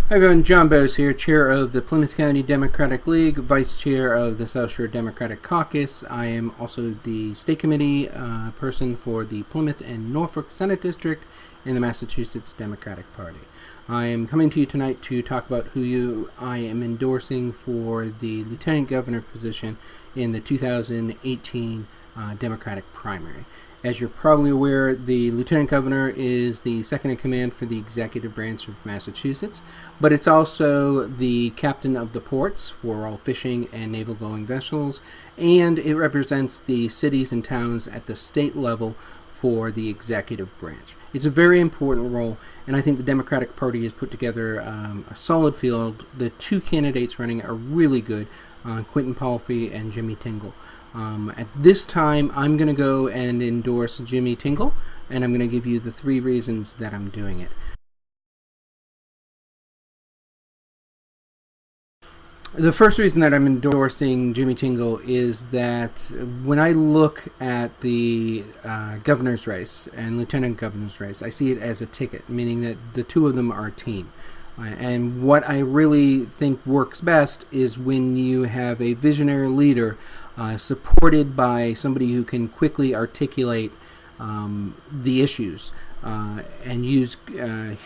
Hi everyone, John Bowes here, Chair of the Plymouth County Democratic League, Vice Chair of the South Shore Democratic Caucus. I am also the State Committee person for the Plymouth and Norfolk Senate District in the Massachusetts Democratic Party. I am coming to you tonight to talk about who I am endorsing for the Lieutenant Governor position in the 2018 Democratic primary. As you're probably aware, the Lieutenant Governor is the second in command for the executive branch of Massachusetts, but it's also the captain of the ports for all fishing and naval-going vessels, and it represents the cities and towns at the state level for the executive branch. It's a very important role, and I think the Democratic Party has put together a solid field. The two candidates running are really good, Quentin Palfrey and Jimmy Tingle. At this time, I'm going to go and endorse Jimmy Tingle, and I'm going to give you the 3 reasons that I'm doing it. The first reason that I'm endorsing Jimmy Tingle is that when I look at the governor's race and lieutenant governor's race, I see it as a ticket, meaning that the two of them are a team. And what I really think works best is when you have a visionary leader supported by somebody who can quickly articulate the issues and use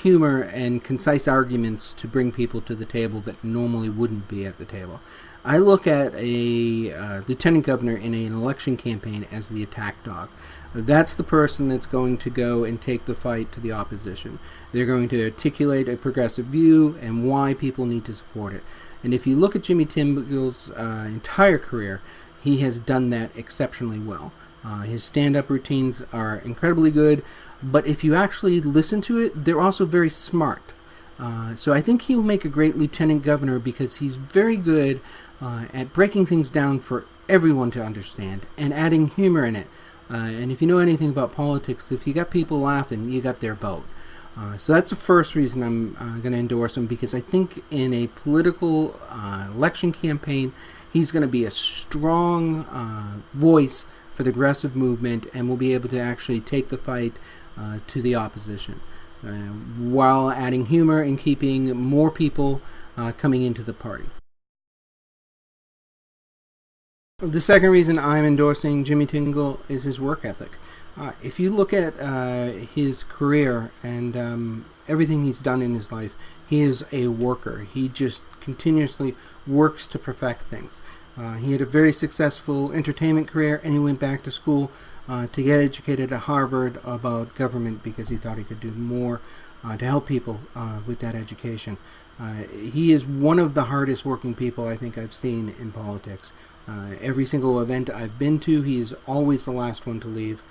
humor and concise arguments to bring people to the table that normally wouldn't be at the table. I look at a lieutenant governor in an election campaign as the attack dog. That's the person that's going to go and take the fight to the opposition. They're going to articulate a progressive view and why people need to support it. And if you look at Jimmy Tingle's entire career, he has done that exceptionally well. His stand-up routines are incredibly good, but if you actually listen to it, they're also very smart. So I think he'll make a great lieutenant governor because he's very good at breaking things down for everyone to understand and adding humor in it. And if you know anything about politics, if you got people laughing, you got their vote. So that's the first reason I'm going to endorse him, because I think in a political election campaign, he's going to be a strong voice for the progressive movement and will be able to actually take the fight to the opposition while adding humor and keeping more people coming into the party. The second reason I'm endorsing Jimmy Tingle is his work ethic. If you look at his career and everything he's done in his life, he is a worker. He just continuously works to perfect things. He had a very successful entertainment career, and he went back to school to get educated at Harvard about government because he thought he could do more to help people with that education. He is one of the hardest working people I think I've seen in politics. Every single event I've been to, he's always the last one to leave.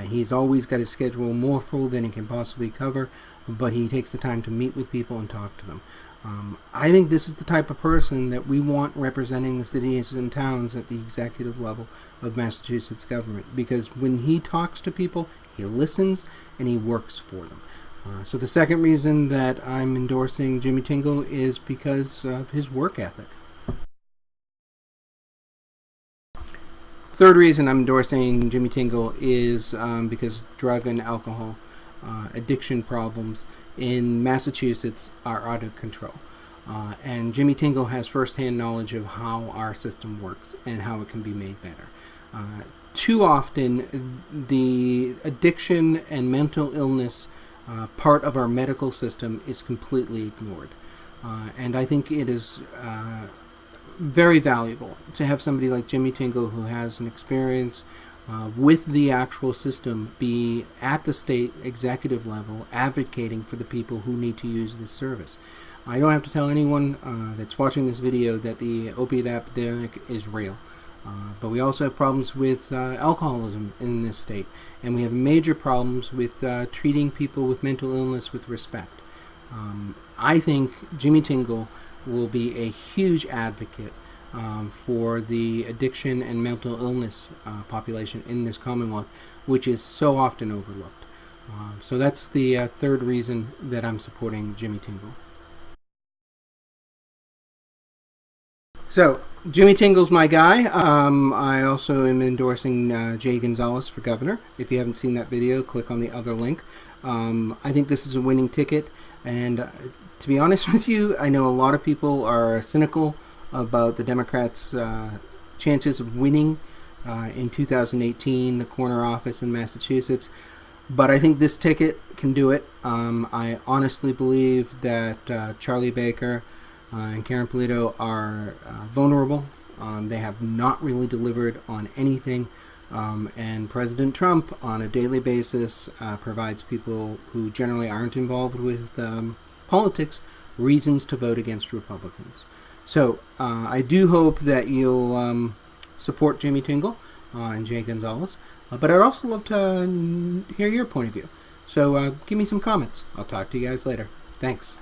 He's always got his schedule more full than he can possibly cover, but he takes the time to meet with people and talk to them. I think this is the type of person that we want representing the cities and towns at the executive level of Massachusetts government, because when he talks to people, he listens and he works for them. So the second reason that I'm endorsing Jimmy Tingle is because of his work ethic. Third reason I'm endorsing Jimmy Tingle is because drug and alcohol addiction problems in Massachusetts are out of control. And Jimmy Tingle has firsthand knowledge of how our system works and how it can be made better. Too often, the addiction and mental illness part of our medical system is completely ignored. And I think it is very valuable to have somebody like Jimmy Tingle, who has an experience with the actual system, be at the state executive level advocating for the people who need to use this service. I don't have to tell anyone that's watching this video that the opiate epidemic is real. But we also have problems with alcoholism in this state, and we have major problems with treating people with mental illness with respect. I think Jimmy Tingle will be a huge advocate for the addiction and mental illness population in this Commonwealth, which is so often overlooked. So that's the third reason that I'm supporting Jimmy Tingle. So, Jimmy Tingle's my guy. I also am endorsing Jay Gonzalez for governor. If you haven't seen that video, click on the other link. I think this is a winning ticket, And to be honest with you, I know a lot of people are cynical about the Democrats' chances of winning in 2018, the corner office in Massachusetts. But I think this ticket can do it. I honestly believe that Charlie Baker and Karen Polito are vulnerable. They have not really delivered on anything. And President Trump, on a daily basis, provides people who generally aren't involved with politics reasons to vote against Republicans. So I do hope that you'll support Jimmy Tingle and Jay Gonzalez. But I'd also love to hear your point of view. So give me some comments. I'll talk to you guys later. Thanks.